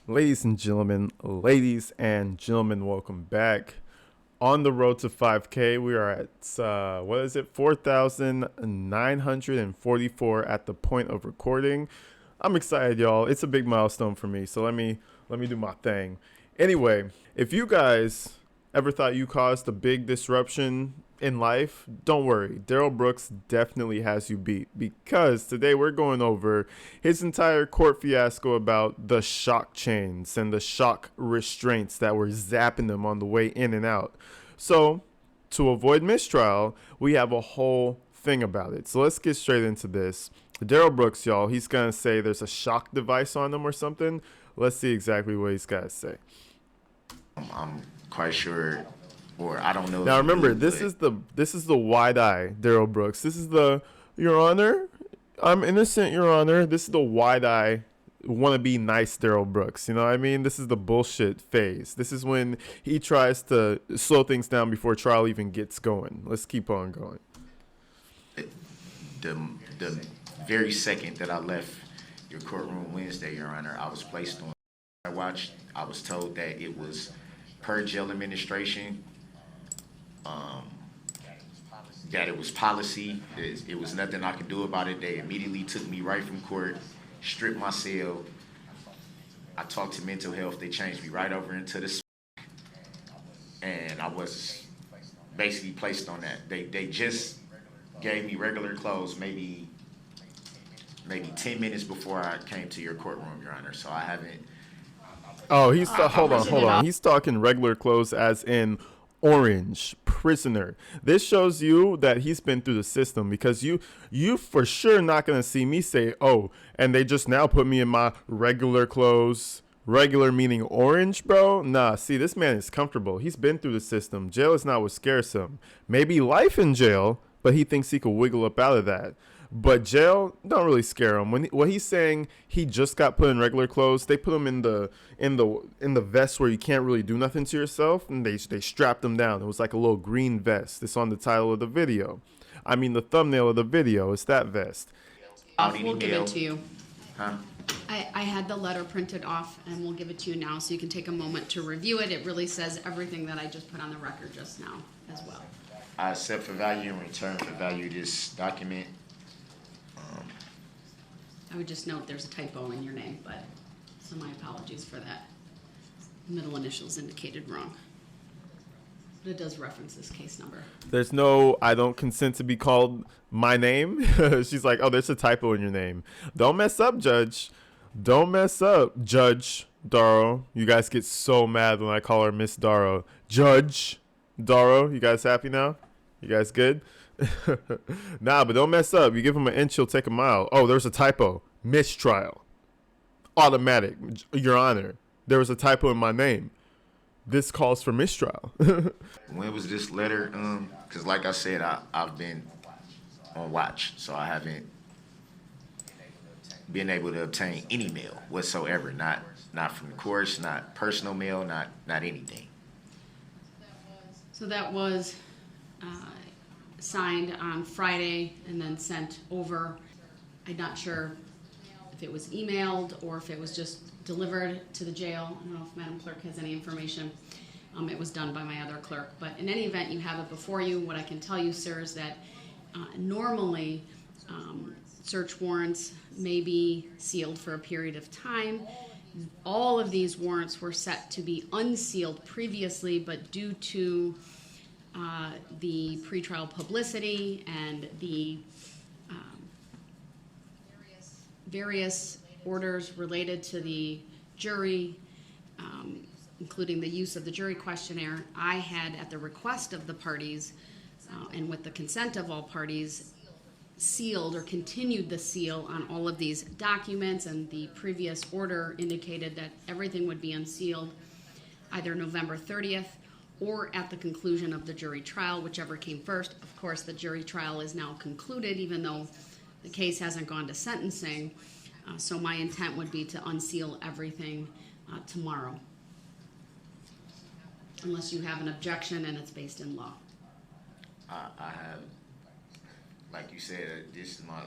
Ladies and gentlemen, welcome back. On the road to 5K, we are at, 4,944 at the point of recording. I'm excited, y'all. It's a big milestone for me, so let me do my thing. Anyway, if you guys ever thought you caused a big disruption in life, don't worry. Darrell Brooks definitely has you beat because today we're going over his entire court fiasco about the shock chains and the shock restraints that were zapping them on the way in and out. So, to avoid mistrial, we have a whole thing about it. So let's get straight into this. Darrell Brooks, y'all, he's gonna say there's a shock device on him or something. Let's see exactly what he's gotta say. I'm quite sure, or I don't know. Now If you remember, knew, this is the wide eye, Darrell Brooks. This is the Your Honor, I'm innocent, Your Honor. This is the wide eye, wanna be nice Darrell Brooks. You know what I mean? This is the bullshit phase. This is when he tries to slow things down before trial even gets going. Let's keep on going. the very second that I left your courtroom Wednesday, Your Honor, I was placed on watch. I was told that it was per jail administration, that it was policy. It was nothing I could do about it. They immediately took me right from court, stripped my cell. I talked to mental health. They changed me right over into the, and I was basically placed on that. They just gave me regular clothes maybe 10 minutes before I came to your courtroom, Your Honor. So I haven't. Oh, hold on, wasn't hold on. He's talking regular clothes as in orange prisoner. This shows you that he's been through the system because you for sure not gonna see me say, oh, and they just now put me in my regular clothes. Regular meaning orange, bro? Nah, see, this man is comfortable. He's been through the system. Jail is not what scares him. Maybe life in jail, but he thinks he could wiggle up out of that. But jail don't really scare him. When he's saying he just got put in regular clothes, they put him in the vest where you can't really do nothing to yourself, and they strapped him down. It was like a little green vest. It's on the title of the video. I mean, the thumbnail of the video is that vest. We'll give it to you. Huh? I had the letter printed off, and we'll give it to you now so you can take a moment to review it. It really says everything that I just put on the record just now as well. I accept for value in return for value this document. I would just note there's a typo in your name, but so my apologies for that. Middle initials indicated wrong. But it does reference this case number. There's no, I don't consent to be called my name. She's like, oh, there's a typo in your name. Don't mess up, Judge. Don't mess up, Judge Darrell. You guys get so mad when I call her Miss Darrell. Judge Darrell, you guys happy now? You guys good? Nah, but don't mess up. You give him an inch, he'll take a mile. Oh, there's a typo. Mistrial. Automatic. Your Honor, there was a typo in my name. This calls for mistrial. When was this letter? Because like I said, I've been on watch, so I haven't been able to obtain any mail whatsoever. Not from the courts, not personal mail, not anything. So that was signed on Friday and then sent over. I'm not sure if it was emailed or if it was just delivered to the jail. I don't know if Madam Clerk has any information. It was done by my other clerk. But in any event, you have it before you. What I can tell you, sir, is that normally search warrants may be sealed for a period of time. All of these warrants were set to be unsealed previously, but due to the pretrial publicity and the various orders related to the jury, including the use of the jury questionnaire, I had, at the request of the parties and with the consent of all parties, sealed or continued the seal on all of these documents, and the previous order indicated that everything would be unsealed either November 30th or at the conclusion of the jury trial, whichever came first. Of course, the jury trial is now concluded, even though the case hasn't gone to sentencing. So my intent would be to unseal everything tomorrow, unless you have an objection and it's based in law. I have, like you said, this is my.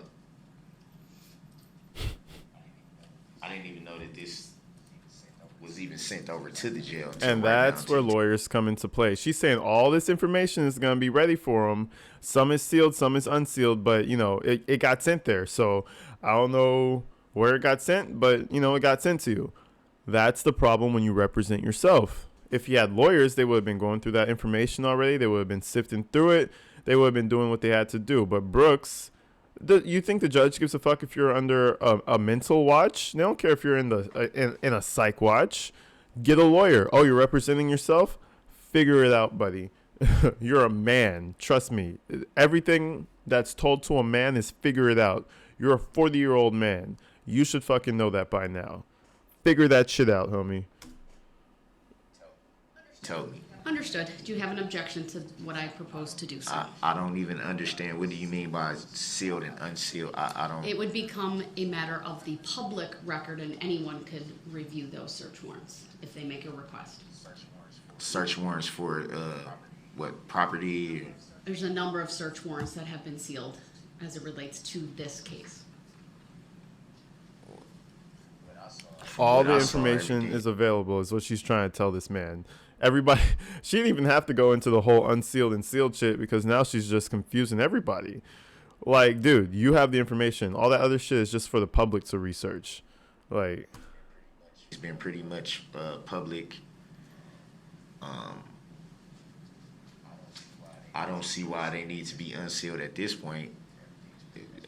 I didn't even know that this was even sent over to the jail. And that's where lawyers come into play. She's saying all this information is going to be ready for them. Some is sealed, some is unsealed, but, you know, it got sent there. So I don't know where it got sent, but, you know, it got sent to you. That's the problem when you represent yourself. If you had lawyers, they would have been going through that information already. They would have been sifting through it. They would have been doing what they had to do. But Brooks, you think the judge gives a fuck if you're under a mental watch? They don't care if you're in a psych watch. Get a lawyer. Oh, you're representing yourself? Figure it out, buddy. You're a man. Trust me. Everything that's told to a man is figure it out. You're a 40-year-old man. You should fucking know that by now. Figure that shit out, homie. Tell me. Understood. Do you have an objection to what I propose to do so? I don't even understand. What do you mean by sealed and unsealed? I don't. It would become a matter of the public record, and anyone could review those search warrants if they make a request. Search warrants for what, property? There's a number of search warrants that have been sealed as it relates to this case. All the information is available is what she's trying to tell this man. Everybody, she didn't even have to go into the whole unsealed and sealed shit because now she's just confusing everybody. Like, dude, you have the information. All that other shit is just for the public to research. Like, It's been pretty much public. I don't see why they need to be unsealed at this point.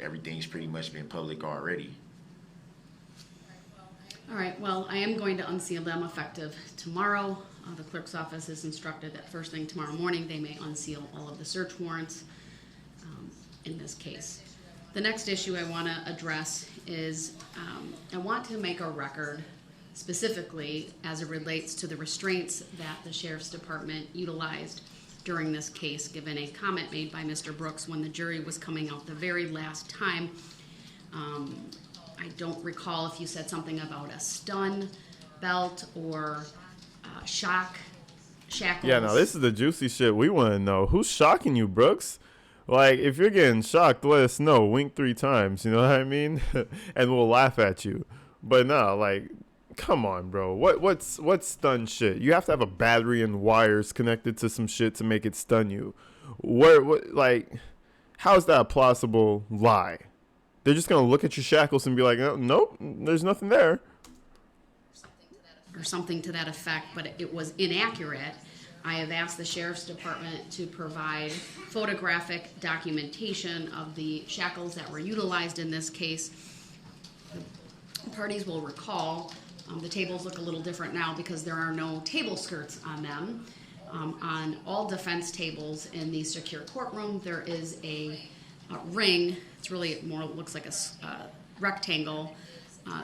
Everything's pretty much been public already. All right, well, I am going to unseal them effective tomorrow. The clerk's office is instructed that first thing tomorrow morning they may unseal all of the search warrants in this case. The next issue I want to address is I want to make a record specifically as it relates to the restraints that the Sheriff's Department utilized during this case, given a comment made by Mr. Brooks when the jury was coming out the very last time. I don't recall if you said something about a stun belt or shackles. yeah, now this is the juicy shit we want to know. Who's shocking you, Brooks? Like, if you're getting shocked, let us know. Wink 3 times, you know what I mean? And we'll laugh at you. But no, like, come on, bro. What's stun shit? You have to have a battery and wires connected to some shit to make it stun you. What like, how is that a plausible lie? They're just gonna look at your shackles and be like, oh, nope, there's nothing there. Or something to that effect, but it was inaccurate. I have asked the Sheriff's Department to provide photographic documentation of the shackles that were utilized in this case. The parties will recall the tables look a little different now because there are no table skirts on them. On all defense tables in the secure courtroom, there is a ring. It's really more looks like a rectangle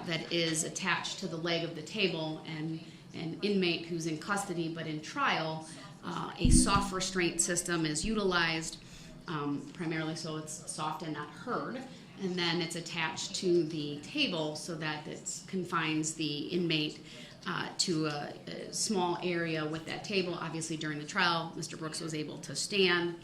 that is attached to the leg of the table, and an inmate who's in custody but in trial, a soft restraint system is utilized, primarily so it's soft and not heard, and then it's attached to the table so that it confines the inmate to a small area with that table. Obviously, during the trial, Mr. Brooks was able to stand.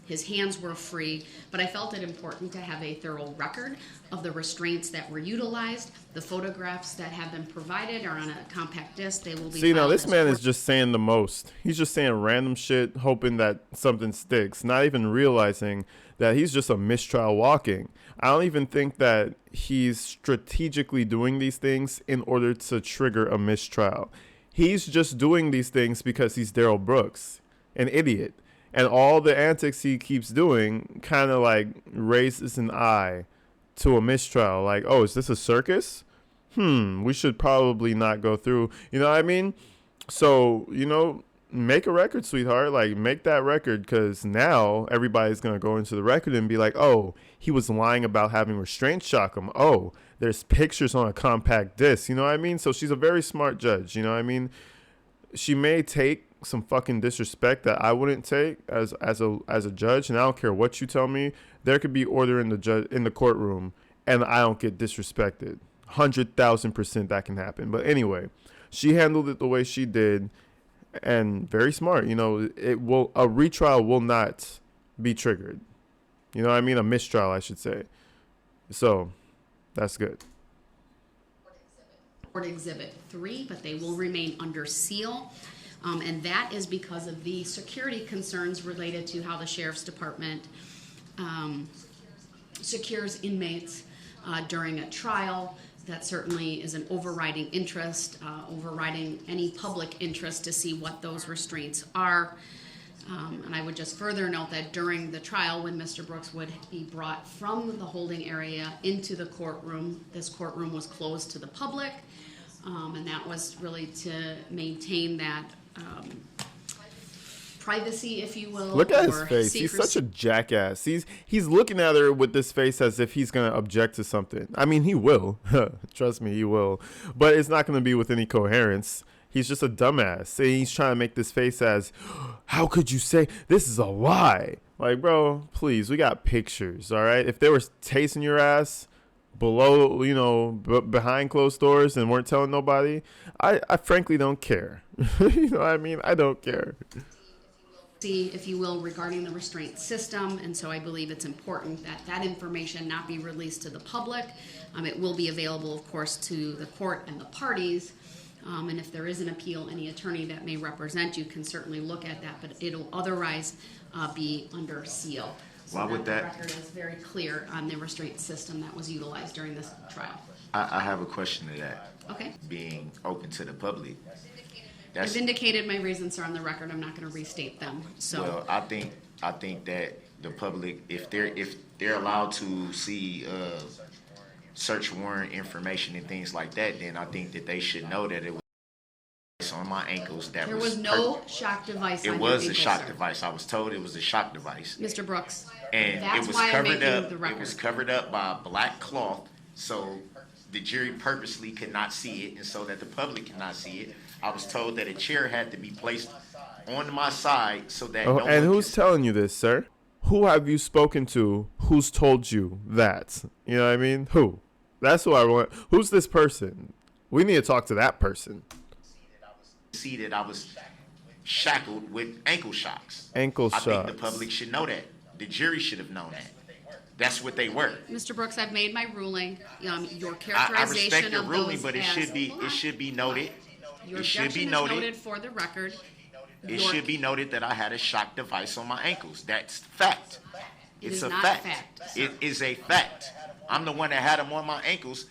His hands were free, but I felt it important to have a thorough record of the restraints that were utilized. The photographs that have been provided are on a compact disc. They will be. See, now this man is just saying the most. He's just saying random shit, hoping that something sticks, not even realizing that he's just a mistrial walking. I don't even think that he's strategically doing these things in order to trigger a mistrial. He's just doing these things because he's Darrell Brooks, an idiot. And all the antics he keeps doing kind of like raises an eye to a mistrial. Like, oh, is this a circus? We should probably not go through. You know what I mean? So, you know, make a record, sweetheart. Like, make that record, because now everybody's going to go into the record and be like, oh, he was lying about having restraint shock him. Oh, there's pictures on a compact disc. You know what I mean? So she's a very smart judge. You know what I mean? She may take some fucking disrespect that I wouldn't take as a judge, and I don't care what you tell me. There could be order in the courtroom, and I don't get disrespected. 100,000% that can happen. But anyway, she handled it the way she did, and very smart. You know, a retrial will not be triggered. You know what I mean? A mistrial, I should say. So that's good. Exhibit 3, but they will remain under seal. And that is because of the security concerns related to how the Sheriff's Department secures inmates during a trial. That certainly is an overriding interest, overriding any public interest to see what those restraints are. And I would just further note that during the trial, when Mr. Brooks would be brought from the holding area into the courtroom, this courtroom was closed to the public, and that was really to maintain that privacy, if you will. Look at his face. Secrecy. He's such a jackass. He's looking at her with this face as if he's going to object to something. I mean, he will. Trust me, he will. But it's not going to be with any coherence. He's just a dumbass. And he's trying to make this face as, how could you say this is a lie? Like, bro, please, we got pictures, all right? If they were tasting your ass below, behind closed doors and weren't telling nobody, I frankly don't care. You know what I mean? I don't care. If you will, regarding the restraint system, and so I believe it's important that that information not be released to the public. It will be available, of course, to the court and the parties. And if there is an appeal, any attorney that may represent you can certainly look at that, but it'll otherwise be under seal. So why would that? The record is very clear on the restraint system that was utilized during this trial. I have a question to that. Okay. Being open to the public. I've indicated my reasons are on the record. I'm not going to restate them. So. Well, I think that the public, if they're allowed to see search warrant information and things like that, then I think that they should know that it was on my ankles. There was no shock device. It was a shock device. I was told it was a shock device. Mr. Brooks. And it was covered up. It was covered up by a black cloth, so the jury purposely could not see it, and so that the public cannot see it. I was told that a chair had to be placed on my side so that. Oh, and who's telling you this, sir? Who have you spoken to? Who's told you that? You know what I mean? Who? That's who I want. Who's this person? We need to talk to that person. See that I was shackled with ankle shocks. Ankle shocks. I think the public should know that. The jury should have known that. That's what they were. Mr. Brooks, I've made my ruling. Your characterization I respect your of ruling, those but it should be noted. Your it should be objection is noted for the record. It should be noted that I had a shock device on my ankles. That's fact. It's a fact. It is a fact. I'm the one that had them on my ankles.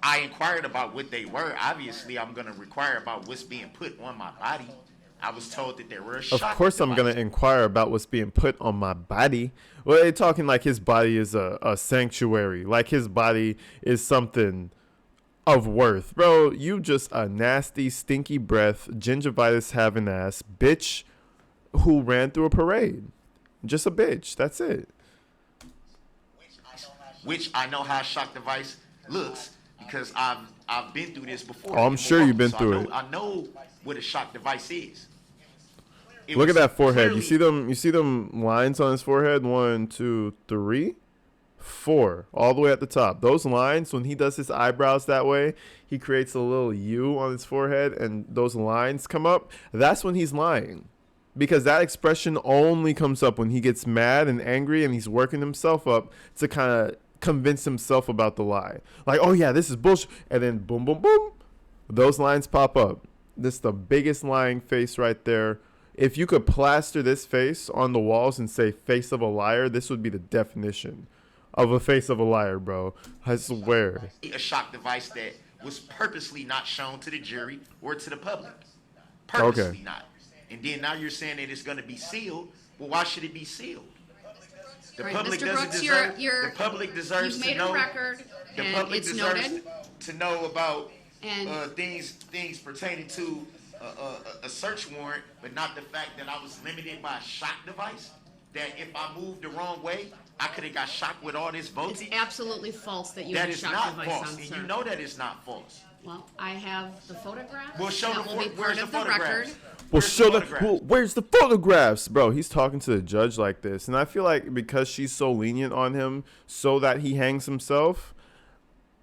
I inquired about what they were. Obviously, I'm going to inquire about what's being put on my body. I was told that there were a shock Of course device. I'm going to inquire about what's being put on my body. Well, they're talking like his body is a sanctuary. Like his body is something of worth. Bro, you just a nasty, stinky breath, gingivitis having ass bitch who ran through a parade. Just a bitch. That's it. Which I know how a shock device looks because I've been through this before. Oh, I'm sure you've been through it. I know what a shock device is. Look at that forehead. You see them lines on his forehead? 1, 2, 3, 4, all the way at the top. Those lines, when he does his eyebrows that way, he creates a little U on his forehead, and those lines come up. That's when he's lying. Because that expression only comes up when he gets mad and angry and he's working himself up to kind of convince himself about the lie. Like, oh yeah, this is bullshit. And then boom, boom, boom. Those lines pop up. This is the biggest lying face right there. If you could plaster this face on the walls and say face of a liar, this would be the definition of a face of a liar, bro. I swear. A shock device that was purposely not shown to the jury or to the public. Purposely not. And then now you're saying that it's going to be sealed. Well, why should it be sealed? The public doesn't deserve. The public deserves to know. The public deserves to know about things pertaining to a search warrant, but not the fact that I was limited by a shock device. That if I moved the wrong way, I could have got shocked with all this voltage. It's absolutely false that you had a shock device on, sir. And you know that it's not false. Well, I have the photographs. Well, show that will be part of the record. Well, where's the photographs? Bro, he's talking to the judge like this. And I feel like because she's so lenient on him so that he hangs himself,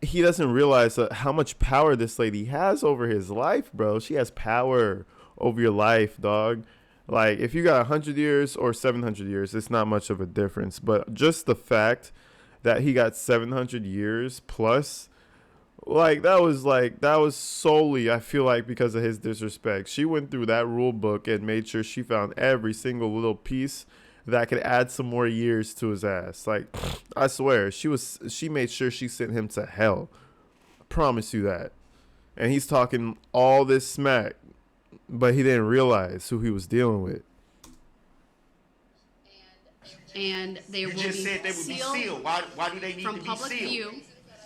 he doesn't realize how much power this lady has over his life, bro. She has power over your life, dog. Like, if you got 100 years or 700 years, it's not much of a difference. But just the fact that he got 700 years plus Like that was solely, I feel like, because of his disrespect. She went through that rule book and made sure she found every single little piece that could add some more years to his ass. Like, I swear, she made sure she sent him to hell. I promise you that. And he's talking all this smack, but he didn't realize who he was dealing with. And they You will just be said they would be sealed. Why do they need from to be public sealed? view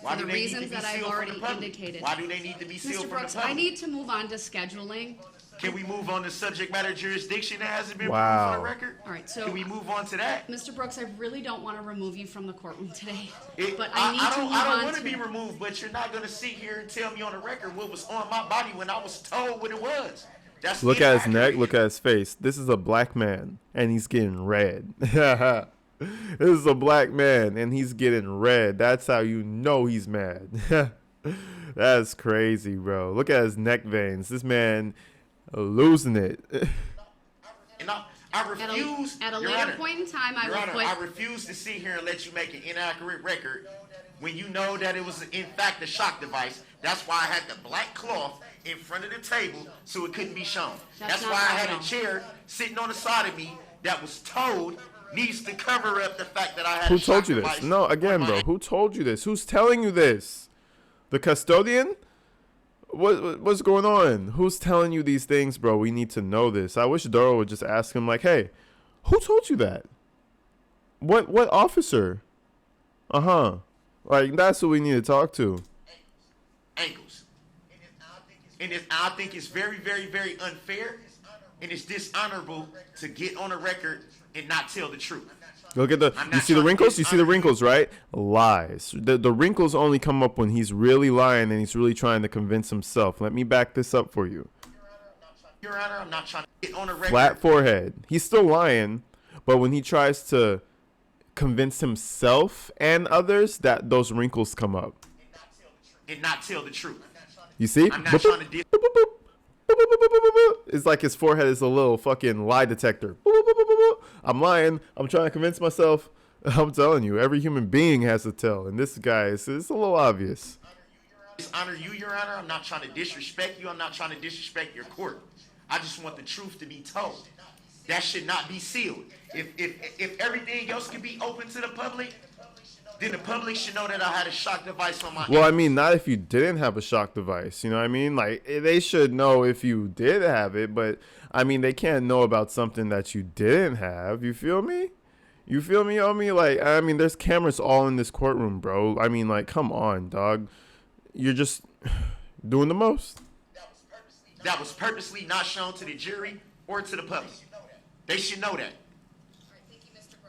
Why for do the they need to reasons be that I've sealed from already the public? indicated. Why do they need to be sealed Mr. from Brooks, the I public? need to move on to scheduling. Can we move on to subject matter jurisdiction that hasn't been Wow. removed on the record? All right, so Can we move on to that? Mr. Brooks, I really don't want to remove you from the courtroom today, It- but I need to move I don't on want to to be removed, but you're not going to sit here and tell me on the record what was on my body when I was told what it was. That's Look at his neck, inaccurate. look at his face. This is a black man, and he's getting red. This is a black man, and he's getting red. That's how you know he's mad. That's crazy, bro. Look at his neck veins. This man losing it. And I refuse. at a Your later Honor, point in time, I Your will Honor, put. I refuse to sit here and let you make an inaccurate record when you know that it was in fact a shock device. That's why I had the black cloth in front of the table so it couldn't be shown. That's That's not why I right, had no. a chair sitting on the side of me that was told needs to cover up the fact that I had Who a shock told you this? device No, again, on my bro. Who told you this? Who's telling you this? The custodian? What's going on? Who's telling you these things, bro? We need to know this. I wish Darrell would just ask him, like, hey, who told you that? What officer? Uh-huh. Like, that's what we need to talk to. ankles. I think it's very, very, very unfair, and it's dishonorable to get on a record and not tell the truth. Look at the, I'm you not see the trying to wrinkles? You see the dishonor you. wrinkles, right? Lies. The wrinkles only come up when he's really lying and he's really trying to convince himself. Let me back this up for you. Your Honor, I'm not trying to get on a record. Flat forehead. He's still lying, but when he tries to convince himself and others, that those wrinkles come up. And not tell the truth. You see? I'm not trying to dis- It's like his forehead is a little fucking lie detector. I'm lying. I'm trying to convince myself. I'm telling you, every human being has to tell. And this guy, it's a little obvious. dishonor you, Your Honor. I'm not trying to disrespect you. I'm not trying to disrespect your court. I just want the truth to be told. That should not be sealed. If everything else can be open to the public, then the public should know that I had a shock device on my Well, I mean, not if you didn't have a shock device. You know what I mean? Like, they should know if you did have it, but, I mean, they can't know about something that you didn't have. You feel me? You feel me, homie? Like, I mean, there's cameras all in this courtroom, bro. I mean, like, come on, dog. You're just doing the most. that was purposely not shown to the jury or to the public. They should know that.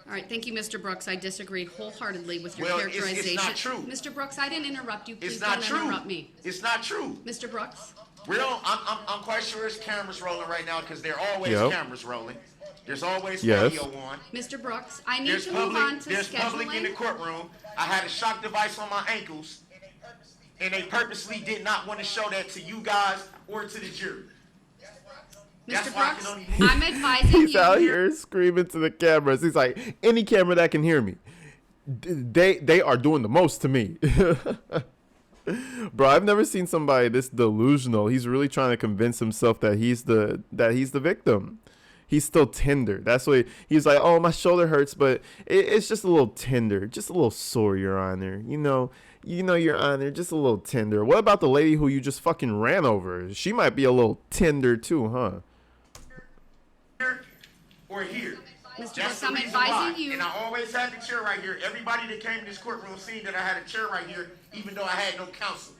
All right, thank you, Mr. Brooks. I disagree wholeheartedly with your Well, characterization. it's not true. Mr. Brooks, I didn't interrupt you. Please It's not don't true. interrupt me. It's not true. Mr. Brooks? I'm quite sure there's cameras rolling right now because there are always Yep. cameras rolling. There's always Yes. audio on. Mr. Brooks, I need There's to move on to there's public in the scheduling. courtroom. I had a shock device on my ankles, and they purposely did not want to show that to you guys or to the jury. That's Mr. why I Brooks, can only- I'm advising He's you. out here screaming to the cameras. He's like, any camera that can hear me, they are doing the most to me. Bro, I've never seen somebody this delusional. He's really trying to convince himself that he's the victim. He's still tender. That's why he's like, oh, my shoulder hurts, but it's just a little tender, just a little sore, Your Honor. You know, Your Honor, just a little tender. What about the lady who you just fucking ran over? She might be a little tender too, huh? Here or here. Mr. That's Brooks, the I'm reason advising why. you. And I always had the chair right here. Everybody that came to this courtroom seen that I had a chair right here, even though I had no counsel.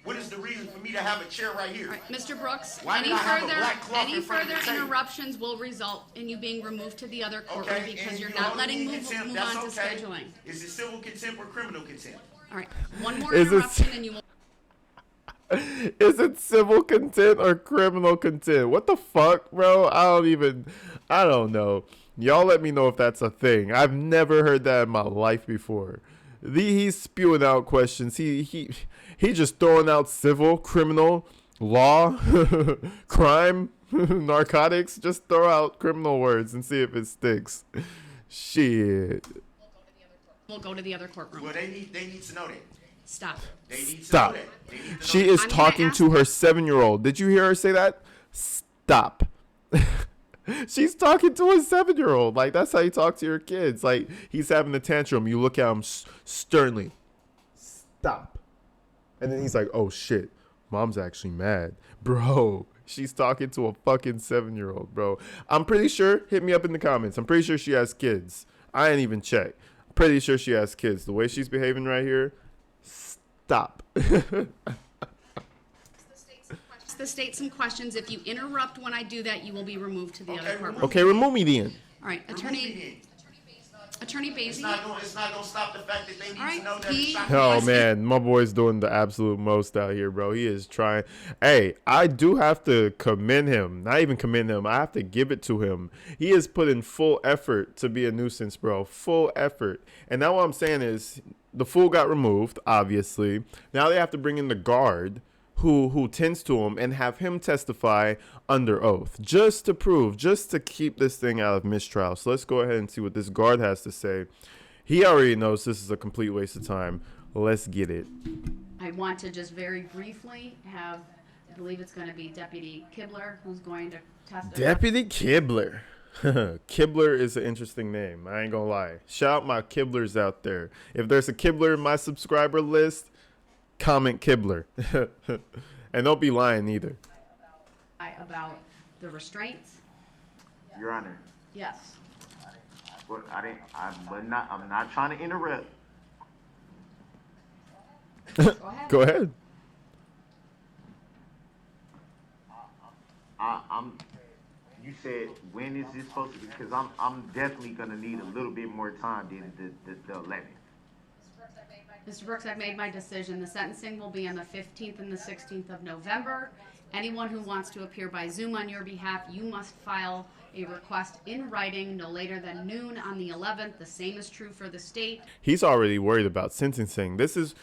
What is the reason for me to have a chair right here? All right, Mr. Brooks, Why did I have a black cloth any in front of further the table? interruptions will result in you being removed to the other courtroom Okay, because and you're you not hold letting me in move contempt, on that's to okay. scheduling. Is it civil contempt or criminal contempt? All right, one more Is it- interruption and you will. Is it civil contempt or criminal contempt? What the fuck, bro? I don't know. Y'all let me know if that's a thing. I've never heard that in my life before. He's spewing out questions. He just throwing out civil, criminal, law, crime, narcotics. Just throw out criminal words and see if it sticks. Shit. We'll go to the other courtroom. Well, they need to know that. Stop. They need to Stop. know that. They need to know She that. is I'm gonna talking ask to her her. 7-year-old. Did you hear her say that? Stop. She's talking to a 7-year-old. Like, that's how you talk to your kids. Like, he's having a tantrum. You look at him sternly. Stop. And then he's like, oh, shit. Mom's actually mad. Bro, she's talking to a fucking 7-year-old, bro. I'm pretty sure, hit me up in the comments. I'm pretty sure she has kids. I ain't even checked. Pretty sure she has kids. The way she's behaving right here, stop. The state some questions. If you interrupt when I do that, you will be removed to the other courtroom. Okay, remove me then. All right, Attorney It's Basie. not gonna stop the fact that they need All to know right, that he- it's not Oh man, my boy's doing the absolute most out here, bro. He is trying. Hey, I do have to commend him. Not even commend him. I have to give it to him. He is putting full effort to be a nuisance, bro. Full effort. And now what I'm saying is the fool got removed, obviously. Now they have to bring in the guard who tends to him and have him testify under oath just to keep this thing out of mistrial. So let's go ahead and see what this guard has to say. He already knows this is a complete waste of time. Let's get it. I want to just very briefly have, I believe it's going to be Deputy Kibler who's going to testify. Deputy Kibler. Kibler is an interesting name. I ain't gonna lie. Shout out my Kiblers out there. If there's a Kibler in my subscriber list, comment Kibler. And don't be lying either. About the restraints. Your Honor. Yes. But I'm not trying to interrupt. Go ahead. Go ahead. You said when is this supposed to be? Because I'm definitely gonna need a little bit more time than the 11th. Mr. Brooks, I've made my decision. The sentencing will be on the 15th and the 16th of November. Anyone who wants to appear by Zoom on your behalf, you must file a request in writing no later than noon on the 11th. The same is true for the state. He's already worried about sentencing. This is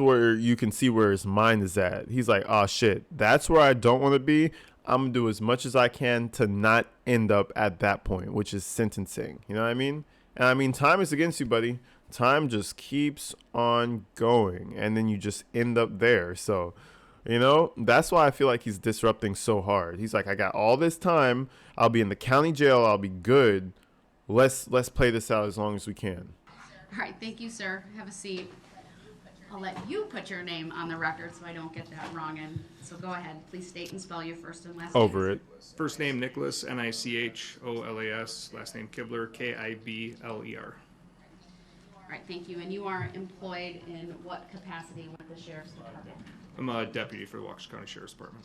where you can see where his mind is at. He's like, oh shit, that's where I don't want to be. I'm gonna do as much as I can to not end up at that point, which is sentencing. You know what I mean? And I mean, time is against you, buddy. Time just keeps on going, and then you just end up there. So, you know, that's why I feel like he's disrupting so hard. He's like, I got all this time. I'll be in the county jail. I'll be good. Let's play this out as long as we can. All right, thank you, sir. Have a seat. I'll let you put your name on the record so I don't get that wrong. And so go ahead. Please state and spell your first and last name. Over it. First name Nicholas, Nicholas. Last name Kibler, Kibler. All right, thank you. And you are employed in what capacity with the Sheriff's Department? I'm a deputy for the Waukesha County Sheriff's Department.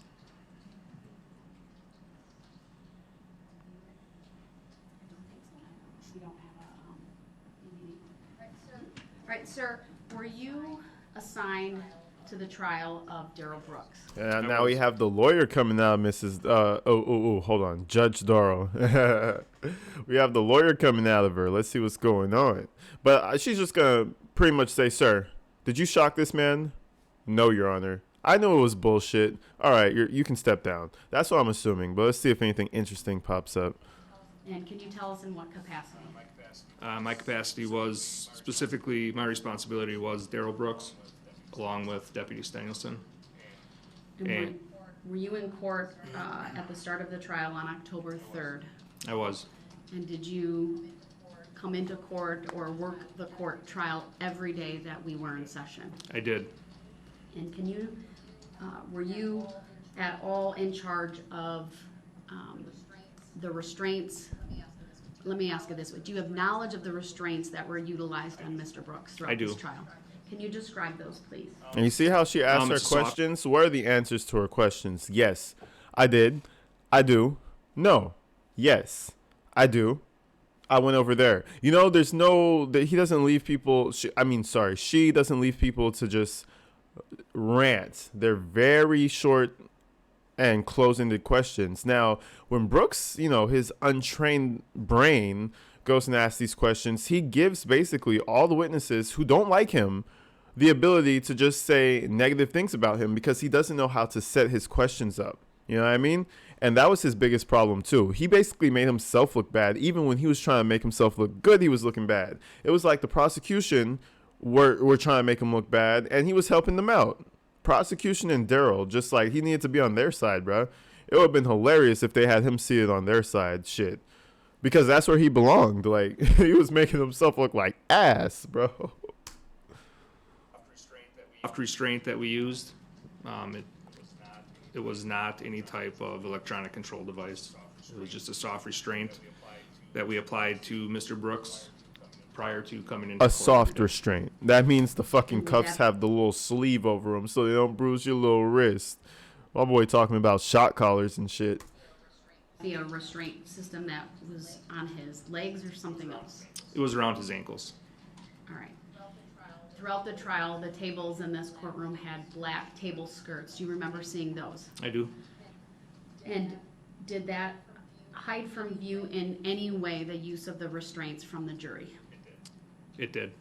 We don't have a, All right, sir, were you assigned to the trial of Darrell Brooks? And now we have the lawyer coming out, Mrs. Hold on, Judge Darrell. We have the lawyer coming out of her. Let's see what's going on. But she's just gonna pretty much say, "Sir, did you shock this man?" "No, Your Honor. I know it was bullshit." "All right, you can step down." That's what I'm assuming. But let's see if anything interesting pops up. And can you tell us in what capacity? My capacity was, specifically, my responsibility was Darrell Brooks, along with Deputy Stengelson. And were you in court at the start of the trial on October 3rd? I was. And did you come into court or work the court trial every day that we were in session? I did. And can you, were you at all in charge of the restraints? Let me ask you this way. Do you have knowledge of the restraints that were utilized on Mr. Brooks throughout this trial? Can you describe those, please? And you see how she asked her questions? What are the answers to her questions? Yes, I did. I do. No. Yes, I do. I went over there. You know, there's no, he doesn't leave people, she doesn't leave people to just rant. They're very short and close-ended questions. Now, when Brooks, you know, his untrained brain goes and asks these questions, he gives basically all the witnesses who don't like him the ability to just say negative things about him because he doesn't know how to set his questions up. You know what I mean? And that was his biggest problem too. He basically made himself look bad. Even when he was trying to make himself look good, he was looking bad. It was like the prosecution were trying to make him look bad, and he was helping them out. Prosecution and Darrell, just like he needed to be on their side, bro. It would have been hilarious if they had him seated on their side, shit, because that's where he belonged. Like he was making himself look like ass, bro. Soft restraint that we used, it was not any type of electronic control device. It was just a soft restraint that we applied to Mr. Brooks prior to coming in. A soft restraint. That means the fucking cuffs have the little sleeve over them so they don't bruise your little wrist. My boy talking about shot collars and shit. Be a restraint system that was on his legs or something else? It was around his ankles. All right. Throughout the trial, the tables in this courtroom had black table skirts. Do you remember seeing those? I do. And did that hide from view in any way the use of the restraints from the jury? It did.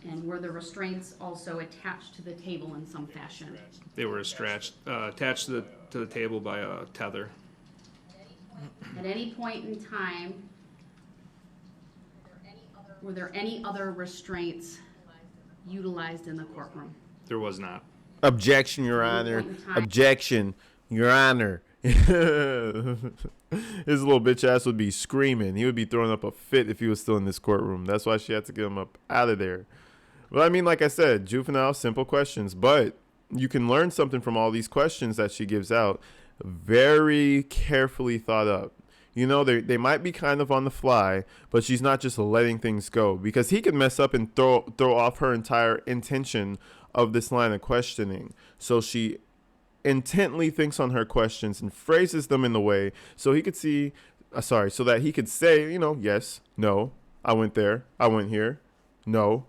And were the restraints also attached to the table in some fashion? They were attached to the table by a tether. At any point in time, were there any other restraints utilized in the courtroom? There was not. Objection, Your Honor. Objection, Your Honor. His little bitch ass would be screaming. He would be throwing up a fit if he was still in this courtroom. That's why she had to get him up out of there. Well, I mean, like I said, juvenile, simple questions, but you can learn something from all these questions that she gives out. Very carefully thought up. You know, they might be kind of on the fly, but she's not just letting things go, because he could mess up and throw off her entire intention of this line of questioning. So she intently thinks on her questions and phrases them in the way so he could see, so that he could say, you know, yes, no, I went there, I went here, no,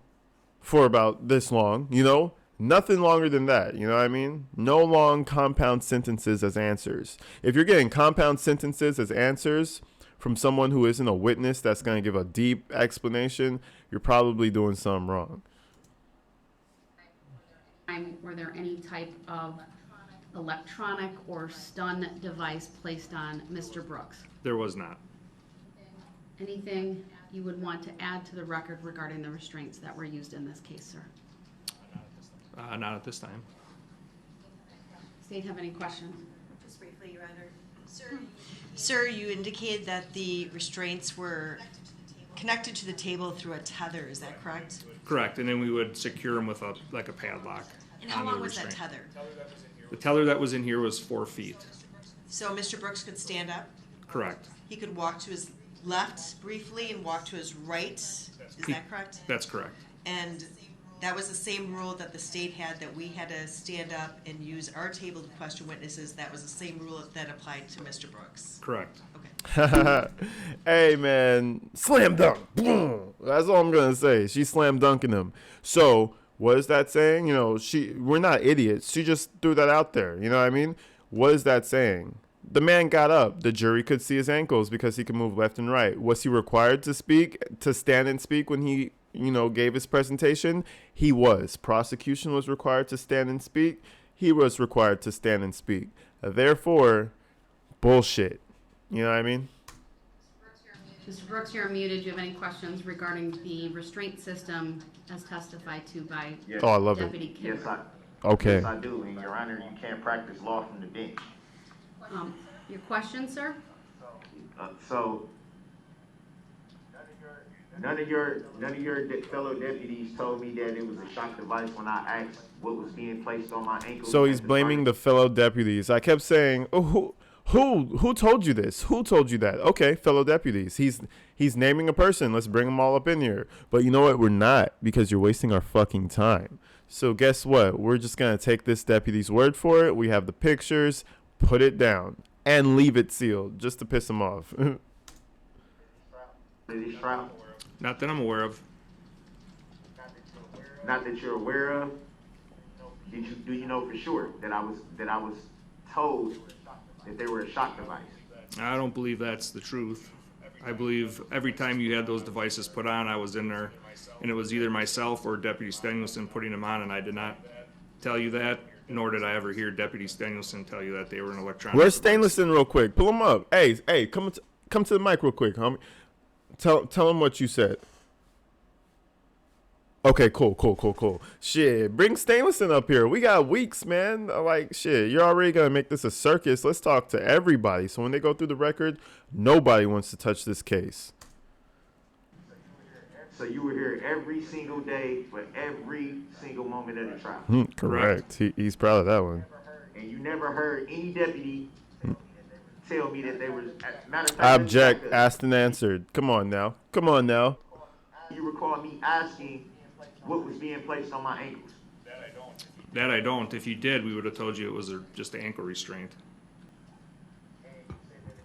for about this long, you know, nothing longer than that, you know what I mean? No long compound sentences as answers. If you're getting compound sentences as answers from someone who isn't a witness that's going to give a deep explanation, you're probably doing something wrong. Were there any type of electronic or stun device placed on Mr. Brooks? There was not. Anything you would want to add to the record regarding the restraints that were used in this case, sir? Not at this time. State, have any questions? Just briefly, Your Honor. Sir, you indicated that the restraints were connected to the table through a tether. Is that correct? Correct, and then we would secure them with a padlock. And how on the long was that restraint. tether? The tether that was in here was 4 feet. So Mr. Brooks could stand up. Correct. He could walk to his left briefly and walk to his right. Is that correct? That's correct. And that was the same rule that the state had, that we had to stand up and use our table to question witnesses. That was the same rule that applied to Mr. Brooks. Correct. Okay. Hey, man, slam dunk. Boom. That's all I'm going to say. She slam dunking him. So what is that saying? You know, we're not idiots. She just threw that out there. You know what I mean? What is that saying? The man got up. The jury could see his ankles because he could move left and right. Was he required to stand and speak when he, you know, gave his presentation? He was. Prosecution was required to stand and speak. He was required to stand and speak. Therefore, bullshit. You know what I mean? Mr. Brooks, you're muted. Do you have any questions regarding the restraint system as testified to by Yes. Oh, I love it. Deputy Kimber? Yes, Okay. Yes, I do. And Your Honor, you can't practice law from the bench. Your question, sir? So none of your fellow deputies told me that it was a shock device when I asked what was being placed on my ankles. So he's blaming the fellow deputies. I kept saying, oh, who told you this? Who told you that? Okay, fellow deputies. He's naming a person. Let's bring them all up in here. But you know what? We're not, because you're wasting our fucking time. So guess what? We're just going to take this deputy's word for it. We have the pictures. Put it down and leave it sealed just to piss him off. This trial? Not that I'm aware of. Not that you're aware of. Do you know for sure that I was told that they were a shock device? I don't believe that's the truth. I believe every time you had those devices put on, I was in there, and it was either myself or Deputy Stengelson putting them on, and I did not tell you that, nor did I ever hear Deputy Stengelson tell you that they were an electronic Where's device. Stengelson real quick? Pull him up. Hey, come to the mic real quick, homie. Tell him what you said. Okay, cool. Shit, bring Stainlesson up here. We got weeks, man. Like, shit, you're already gonna make this a circus. Let's talk to everybody. So when they go through the record, nobody wants to touch this case. So you were here every single day for every single moment of the trial. Correct. He's proud of that one. And you never heard any deputy tell me that they were. Matter of fact, Object, asked and answered. Come on now. you recall me asking what was being placed on my ankles. That I don't. If you did, we would have told you it was just an ankle restraint.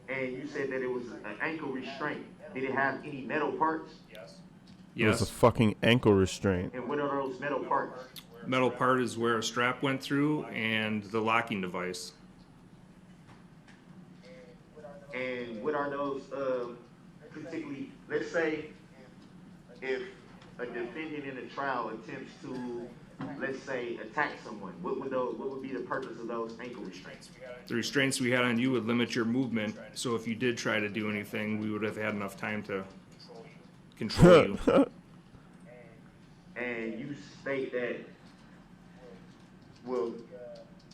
And you said that it was an ankle restraint. Did it have any metal parts? It was a Yes. fucking ankle restraint. And what are those metal parts? Metal part is where a strap went through and the locking device. And what are those, particularly, let's say, if a defendant in a trial attempts to, let's say, attack someone, what would be the purpose of those ankle restraints? The restraints we had on you would limit your movement, so if you did try to do anything, we would have had enough time to control you. And you state that, well,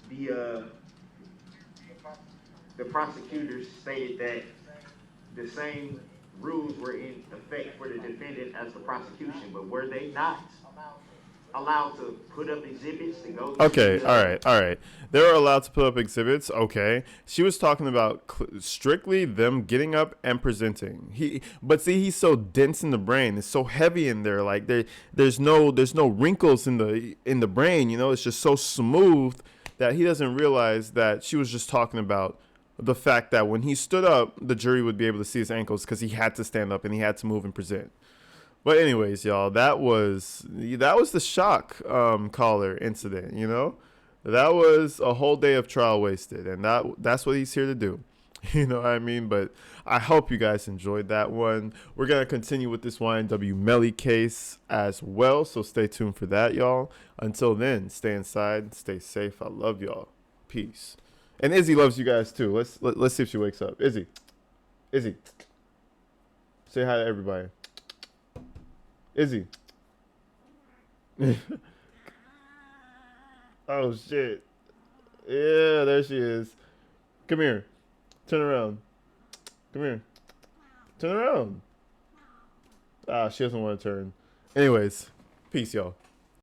the prosecutors stated that the same rules were in effect for the defendant as the prosecution, but were they not allowed to put up exhibits to go? Okay, all right. They were allowed to put up exhibits. Okay, she was talking about strictly them getting up and presenting. But see, he's so dense in the brain. It's so heavy in there. Like there's no wrinkles in the brain. You know, it's just so smooth that he doesn't realize that she was just talking about the fact that when he stood up, the jury would be able to see his ankles because he had to stand up and he had to move and present. But anyways, y'all, that was the shock collar incident. You know, that was a whole day of trial wasted, and that's what he's here to do. You know what I mean? But I hope you guys enjoyed that one. We're gonna continue with this YNW Melly case as well, so stay tuned for that, y'all. Until then, stay inside, stay safe. I love y'all. Peace. And Izzy loves you guys too. Let's see if she wakes up. Izzy, say hi to everybody. Izzy. Oh shit. Yeah, there she is. Come here. Turn around. Come here. Turn around. Ah, she doesn't want to turn. Anyways, peace, y'all.